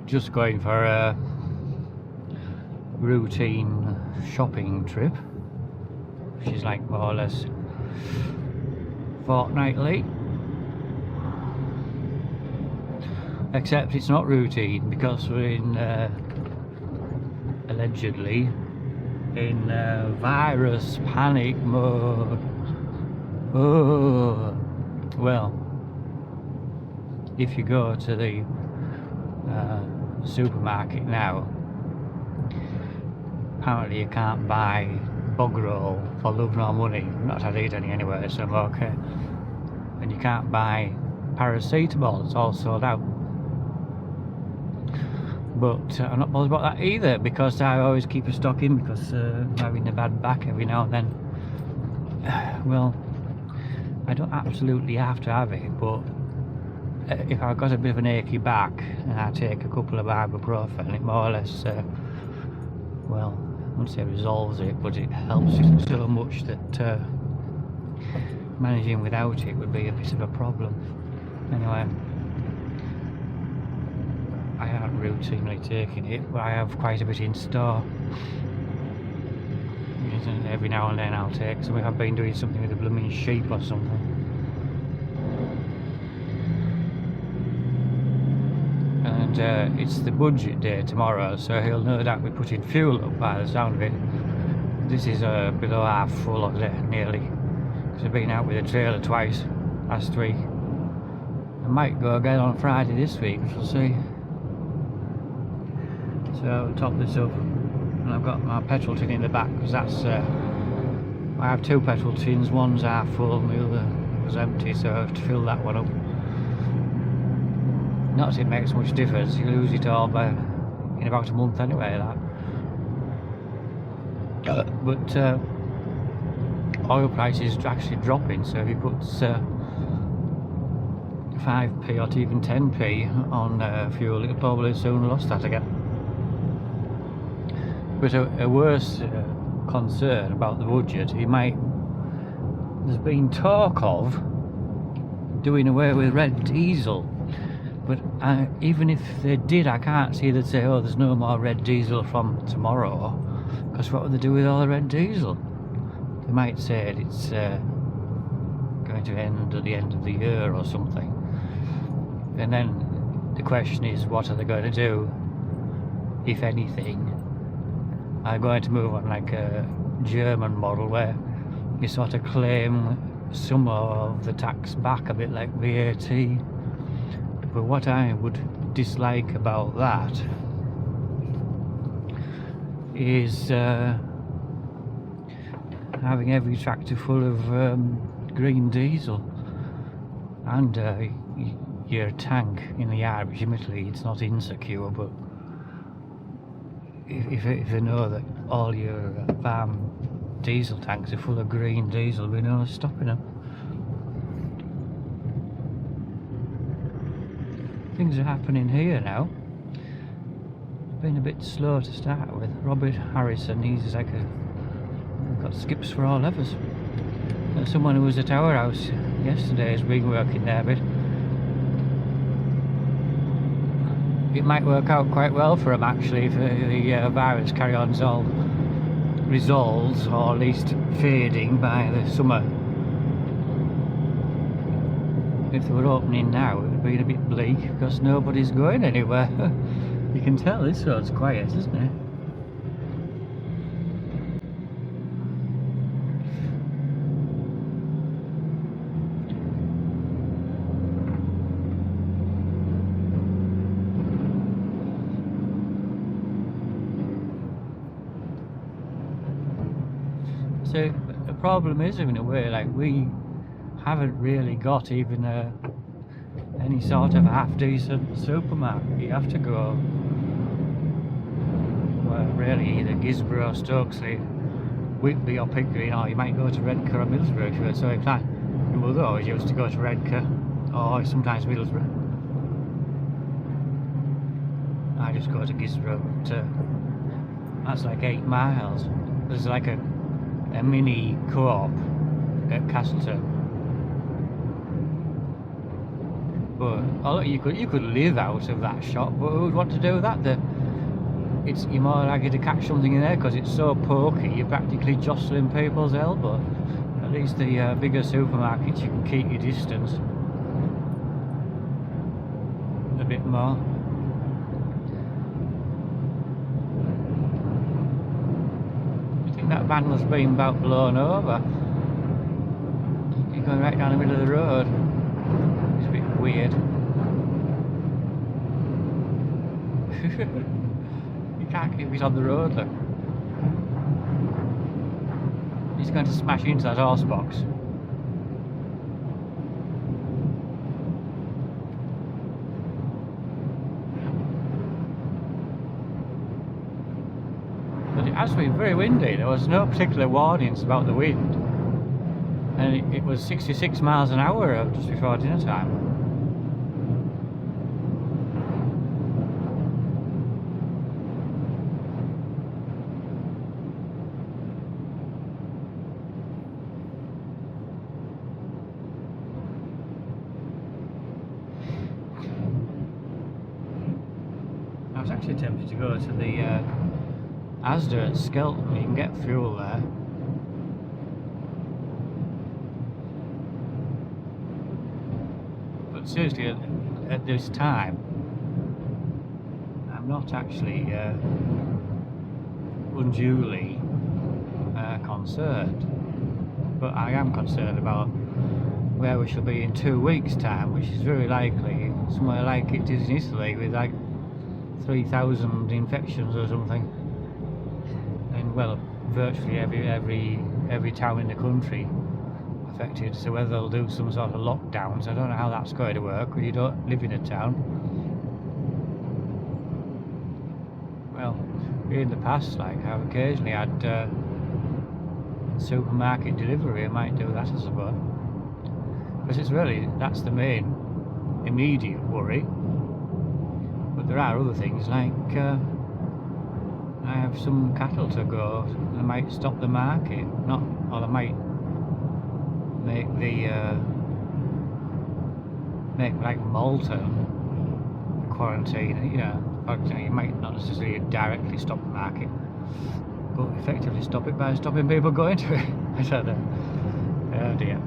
Just going for a routine shopping trip, which is like more or less fortnightly, except it's not routine because we're in allegedly in virus panic mode. Oh, well, if you go to the supermarket now, apparently you can't buy bog roll for love nor money. Not had to eat any anyway, so I'm okay. And you can't buy paracetamol, it's all sold out. But I'm not bothered about that either, because I always keep a stock in, because I'm having a bad back every now and then. Well, I don't absolutely have to have it, but if I've got a bit of an achy back and I take a couple of ibuprofen, it more or less, well, I wouldn't say resolves it, but it helps it so much that managing without it would be a bit of a problem. Anyway, I aren't routinely taking it, but I have quite a bit in store. Every now and then I'll take some. I've been doing something with a blooming sheep or something. And it's the budget day tomorrow, so he'll no doubt be putting fuel up by the sound of it. This is below half full of it, nearly, because I've been out with a trailer twice last week. I might go again on Friday this week, we'll see. So I'll top this up, and I've got my petrol tin in the back, because that's I have two petrol tins, one's half full and the other was empty, so I have to fill that one up. Not that it makes much difference, you lose it all in about a month anyway, that. But oil prices are actually dropping, so if he puts 5p or even 10p on fuel, it'll probably soon lost that again. But a worse concern about the budget, there's been talk of doing away with red diesel. But even if they did, I can't see they'd say, oh, there's no more red diesel from tomorrow, because what would they do with all the red diesel? They might say it's going to end at the end of the year or something. And then the question is, what are they going to do, if anything? Are they going to move on like a German model where you sort of claim some of the tax back, a bit like VAT? But what I would dislike about that is having every tractor full of green diesel, and your tank in the yard, which admittedly it's not insecure, but if you know that all your farm diesel tanks are full of green diesel, we know stopping them. Things are happening here now. It's been a bit slow to start with. Robert Harrison, he's like got skips for all levers. Someone who was at our house yesterday has been working there a bit. It might work out quite well for them actually, if the virus carry on all resolves, or at least fading by the summer. If they were opening now, it would be a bit bleak, because nobody's going anywhere. You can tell this road's quiet, isn't it? So the problem is, in a way, like, we haven't really got even any sort of half-decent supermarket. You have to go, well, really either Guisborough or Stokesley Whitby or Pickering, or you might go to Redcar or Middlesbrough. So if that, my mother always used to go to Redcar, or sometimes Middlesbrough. I just go to Guisborough. That's like 8 miles. There's like a mini co-op at Castleton. But you could live out of that shop, but who would want to do that? You're more likely to catch something in there because it's so pokey. You're practically jostling people's elbow. At least the bigger supermarkets, you can keep your distance a bit more. I think that van was being about blown over. You're going right down the middle of the road. It's a bit weird. You can't keep it on the road, look. He's going to smash into that horse box. But it has been very windy. There was no particular warnings about the wind. And it was 66 miles an hour just before dinner time. I was actually tempted to go to the Asda at Skelton. You can get fuel there. But seriously, at this time, I'm not actually unduly concerned, but I am concerned about where we shall be in 2 weeks' time, which is very likely somewhere like it is in Italy, with like 3,000 infections or something, and well, virtually every town in the country affected. So whether they'll do some sort of lockdowns, I don't know how that's going to work when you don't live in a town. Well, in the past, like I've occasionally had supermarket delivery. I might do that, I suppose, because that's the main immediate worry. But there are other things like I have some cattle to go. I might stop the market, or I might make like Malton quarantine. You might not necessarily directly stop the market, but effectively stop it by stopping people going to it. I don't know. Oh dear.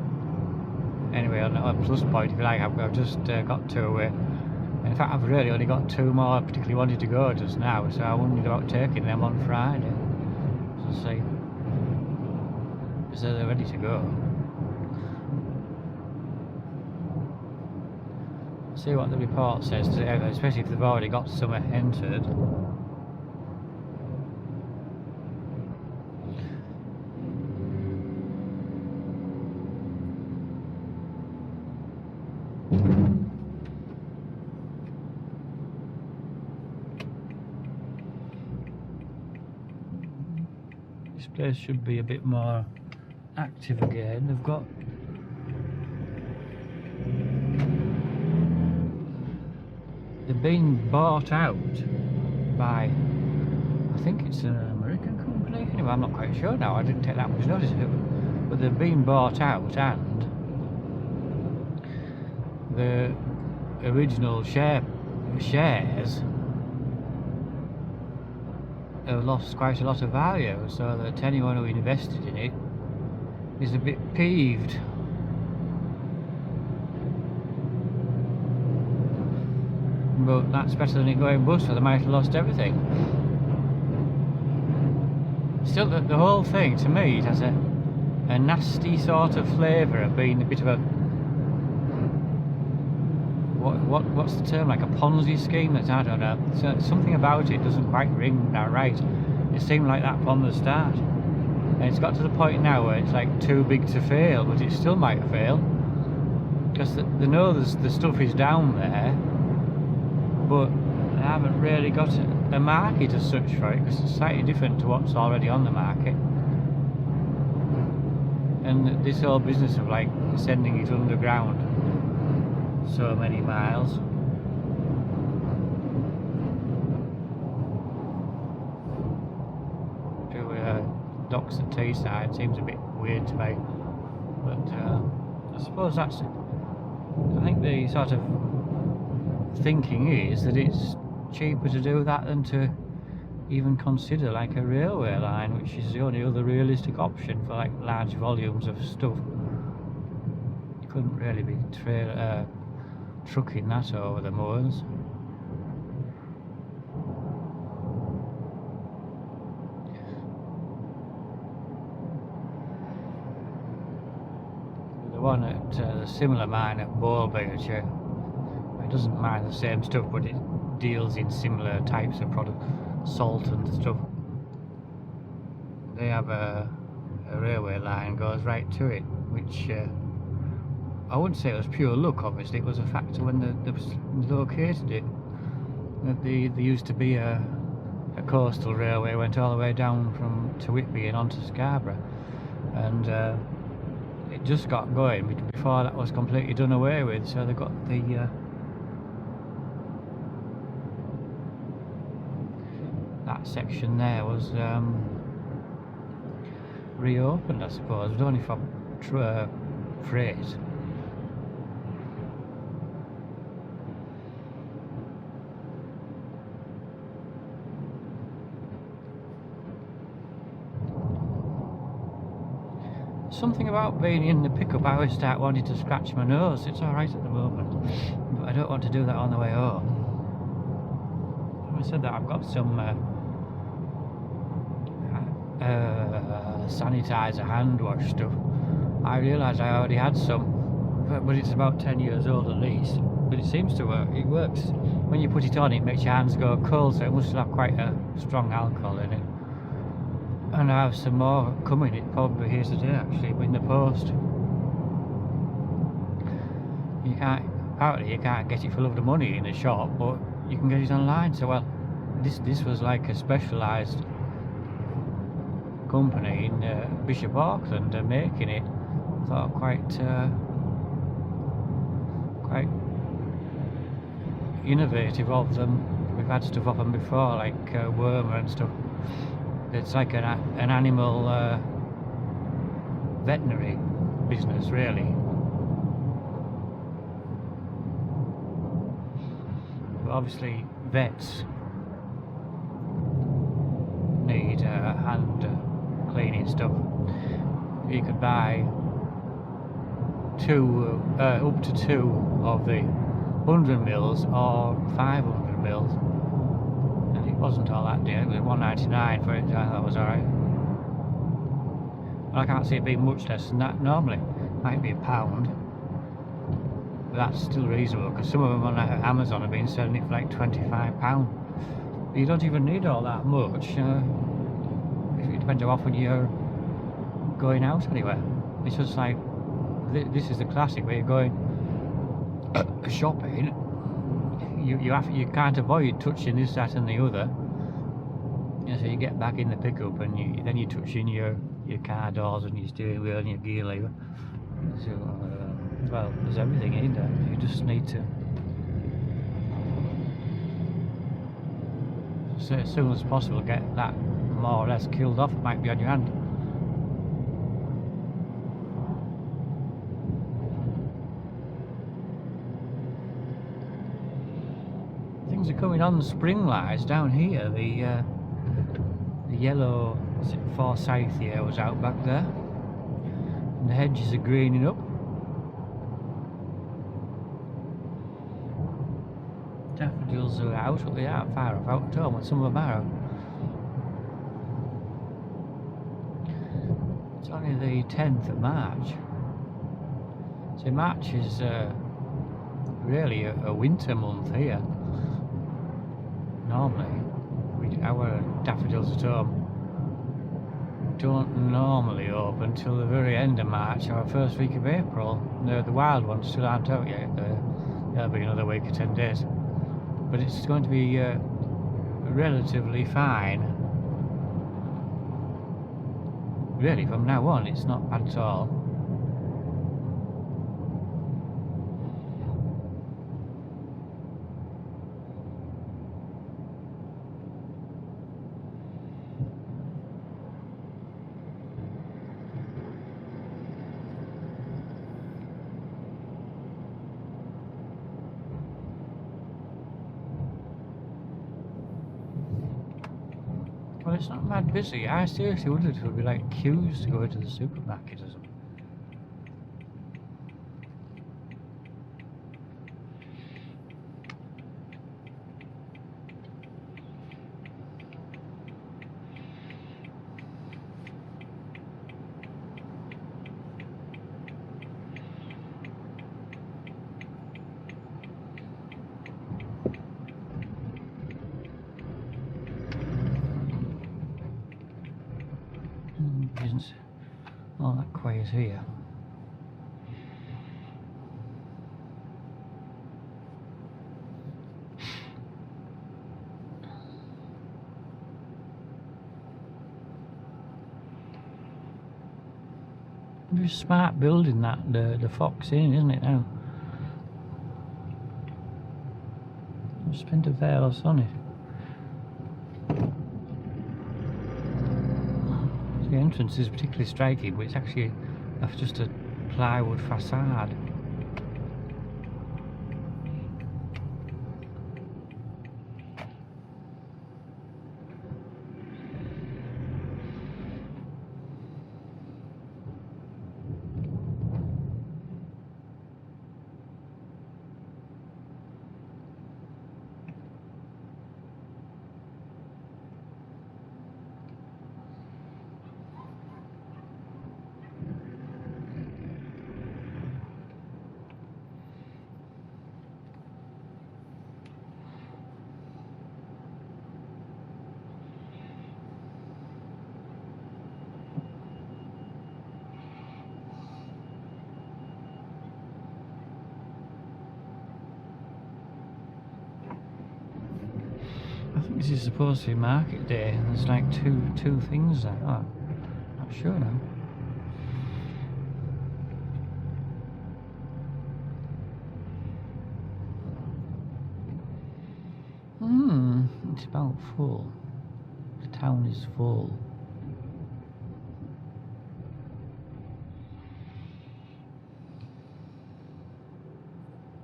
Anyway, on a plus point, if you like, I've just got to. In fact, I've really only got 2 more I particularly wanted to go just now, so I wondered about taking them on Friday. So see, because they're ready to go. See what the report says today, especially if they've already got some entered. This place should be a bit more active again. They've been bought out by, I think it's an American company. Anyway, I'm not quite sure now. I didn't take that much notice of it, but they've been bought out, and the original shares have lost quite a lot of value, so that anyone who invested in it is a bit peeved. But that's better than it going bust, so they might have lost everything. Still, the whole thing, to me, it has a nasty sort of flavour of being a bit of a what's the term, like a Ponzi scheme? I don't know. So something about it doesn't quite ring that right. It seemed like that from the start, and it's got to the point now where it's like too big to fail, but it still might fail because they know the stuff is down there, but they haven't really got a market as such for it, because it's slightly different to what's already on the market. And this whole business of like sending it underground so many miles. Docks at Teesside seems a bit weird to me, but I suppose that's it. I think the sort of thinking is that it's cheaper to do that than to even consider like a railway line, which is the only other realistic option for like large volumes of stuff. You couldn't really be trucking that over the moors. One at the similar mine at Bowlby, which it doesn't mine the same stuff, but it deals in similar types of product, salt and stuff. They have a railway line goes right to it, which I wouldn't say it was pure luck. Obviously, it was a factor when they located it. There used to be a coastal railway went all the way down to Whitby and onto Scarborough, and it just got going before that was completely done away with. So they got the that section there was reopened, I suppose, but only for freight. Something about being in the pickup, I always start wanting to scratch my nose. It's alright at the moment, but I don't want to do that on the way home. Having said that, I've got some sanitizer hand wash stuff. I realised I already had some, but it's about 10 years old at least. But it seems to work. It works. When you put it on, it makes your hands go cold, so it must have quite a strong alcohol in it. And I have some more coming. It probably here today, actually, in the post. Apparently you can't get it for love of money in the shop, but you can get it online. So well, this was like a specialised company in Bishop Auckland making it. I thought quite innovative of them. We've had stuff off them before, like wormer and stuff. It's like an animal veterinary business, really. But obviously, vets need hand cleaning stuff. You could buy up to two of the 100 mils or 500 mils. It wasn't all that dear. It was $1.99 for it. I thought it was alright. I can't see it being much less than that normally. Might be £1, but that's still reasonable, because some of them on Amazon have been selling it for like £25. You don't even need all that much. It depends how often you're going out anywhere. It's just like this is the classic where you're going shopping. You can't avoid touching this, that, and the other. And so you get back in the pickup, and then you touch in your car doors and your steering wheel and your gear lever. So, well, there's everything in there. You just need to, so as soon as possible, get that more or less killed off. It might be on your hand. Things are coming on spring-wise down here. The yellow Forsythia was out back there, and the hedges are greening up. Daffodils are out, but they aren't far off out at all, and some of them are out. It's only the 10th of March. So March is really a winter month here. Normally, our daffodils at home don't normally open till the very end of March or first week of April. The wild ones still aren't out yet. There'll be another week or 10 days. But it's going to be relatively fine really, from now on, it's not bad at all. Well, it's not mad busy. I seriously wondered if it would be like queues to go into the supermarket or something. Isn't all that quiet here. It's smart building that the Fox Inn, isn't it now? I've spent a fair lot on it. The entrance is particularly striking, but it's actually just a plywood facade. I think this is supposed to be market day, and there's like two things there. Oh, not sure now. It's about full. The town is full.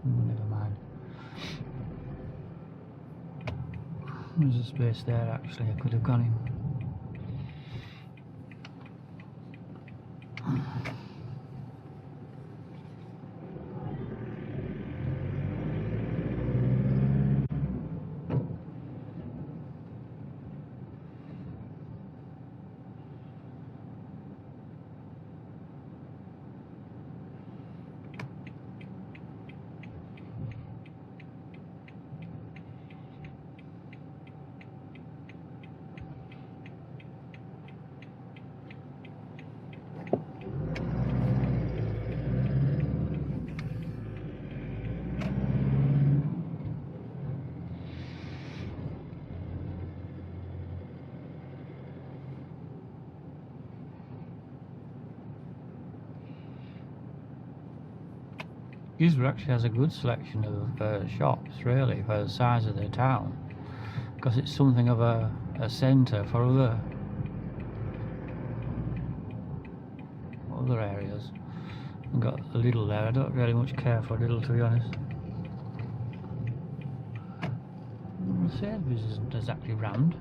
Never mind. There's a space there actually I could have gone in. Guisborough actually has a good selection of shops, really, for the size of their town, because it's something of a centre for other areas. I've got a Lidl there. I don't really much care for Lidl, to be honest. The service isn't exactly rammed.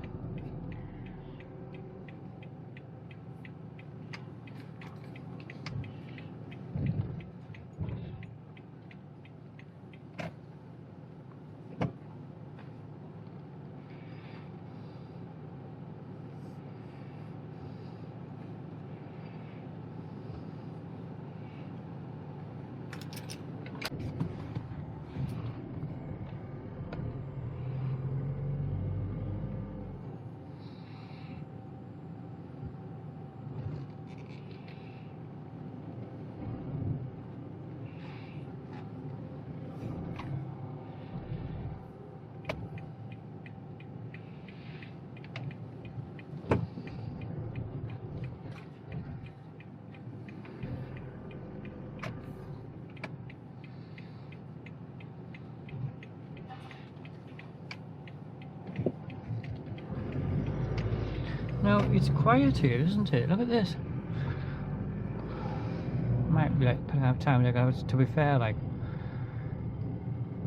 No, it's quiet here, isn't it? Look at this. Might be like time to go. To be fair, like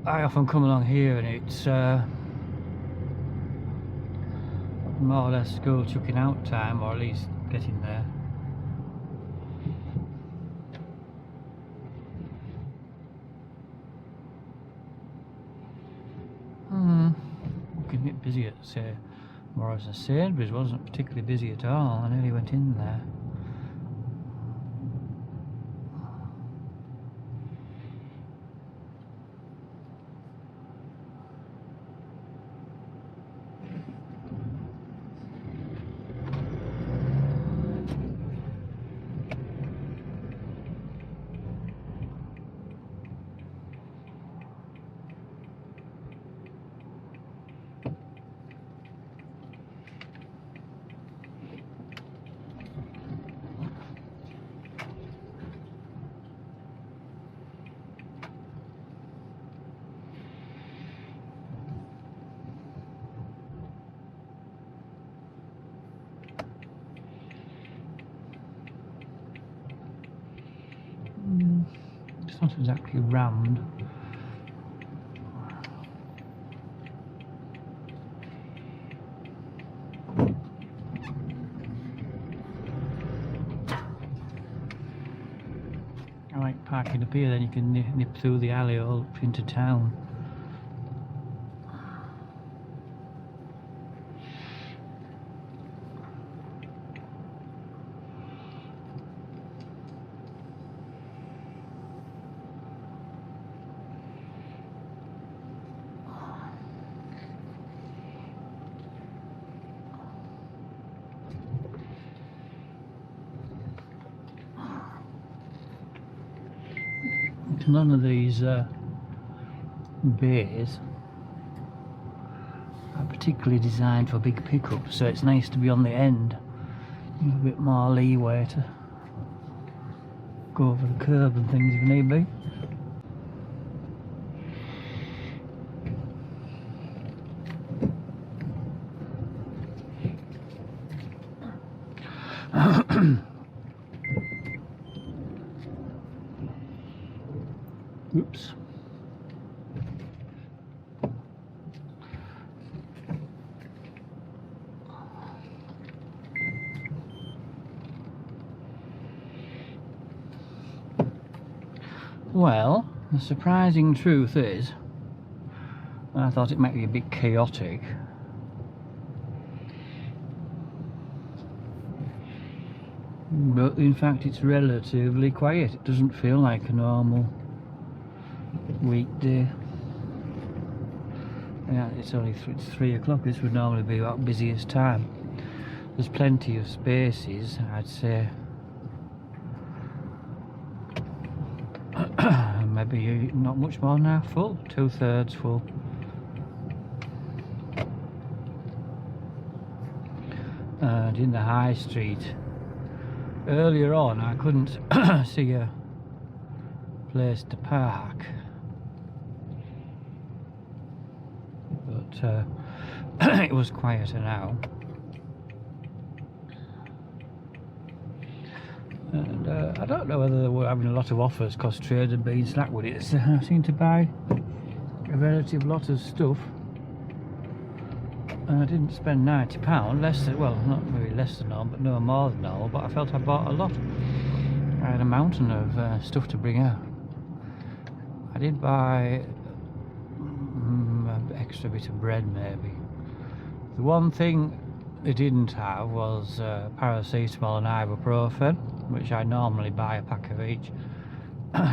I often come along here and it's more or less school chucking out time, or at least getting there. Looking a bit busy at say Morrison Sainsbury's. Wasn't particularly busy at all. I nearly went in there. It's not exactly rammed. I like parking up here, then you can nip through the alley all up into town. None of these bays are particularly designed for big pickups, so it's nice to be on the end. A bit more leeway to go over the curb and things if need be. Oops. Well, the surprising truth is, I thought it might be a bit chaotic. But in fact it's relatively quiet. It doesn't feel like a normal weekday. Yeah, it's only it's 3 o'clock. This would normally be our busiest time. There's plenty of spaces, I'd say. Maybe not much more than half full, 2/3 full. And in the high street, earlier on I couldn't see a place to park, but it was quieter now. And I don't know whether they were having a lot of offers because trade had been slack with it. So I seemed to buy a relative lot of stuff, and I didn't spend £90, less than, well, not really less than normal, but no more than normal, but I felt I bought a lot. I had a mountain of stuff to bring out. I did buy an extra bit of bread maybe. The one thing they didn't have was paracetamol and ibuprofen, which I normally buy a pack of each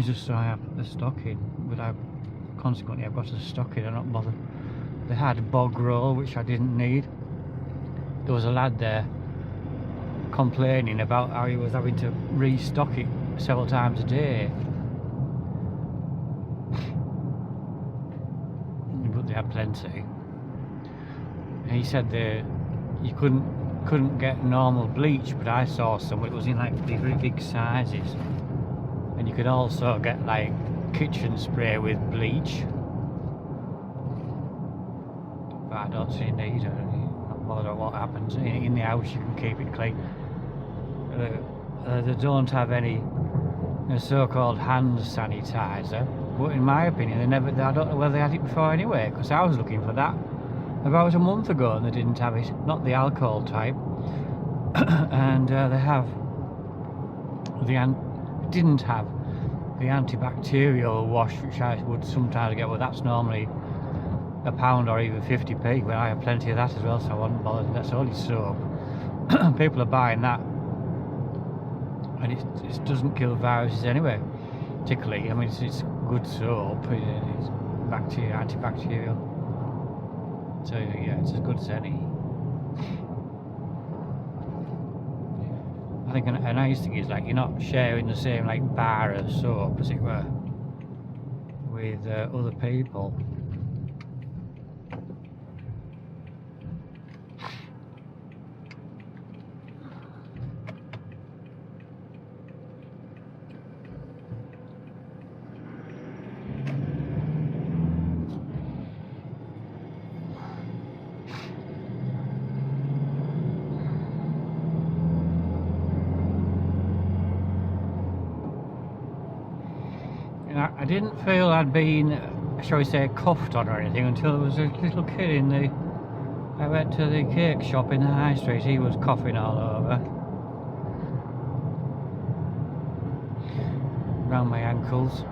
just so I have the stock in, but consequently I've got a stock in, I'm not bothered. They had bog roll, which I didn't need. There was a lad there complaining about how he was having to restock it several times a day, but they had plenty. And he said you couldn't get normal bleach, but I saw some. It was in like very big sizes, and you could also get like kitchen spray with bleach. But I don't see a need. I'm not bothered about what happens. In the house you can keep it clean. They don't have any so-called hand sanitizer, but in my opinion I don't know whether they had it before anyway, because I was looking for that about a month ago and they didn't have it, not the alcohol type. And they didn't have the antibacterial wash, which I would sometimes get, but that's normally £1 or even 50p, but I have plenty of that as well, so I wasn't bothered. That's only soap. People are buying that, and it doesn't kill viruses anyway, particularly. I mean, it's good soap, it's antibacterial, so yeah, it's as good as any. I think a nice thing is, like, you're not sharing the same, like, bar of soap, as it were, with other people. I didn't feel I'd been, shall we say, cuffed on or anything until there was a little kid in the... I went to the cake shop in the high street, he was coughing all over. Around my ankles.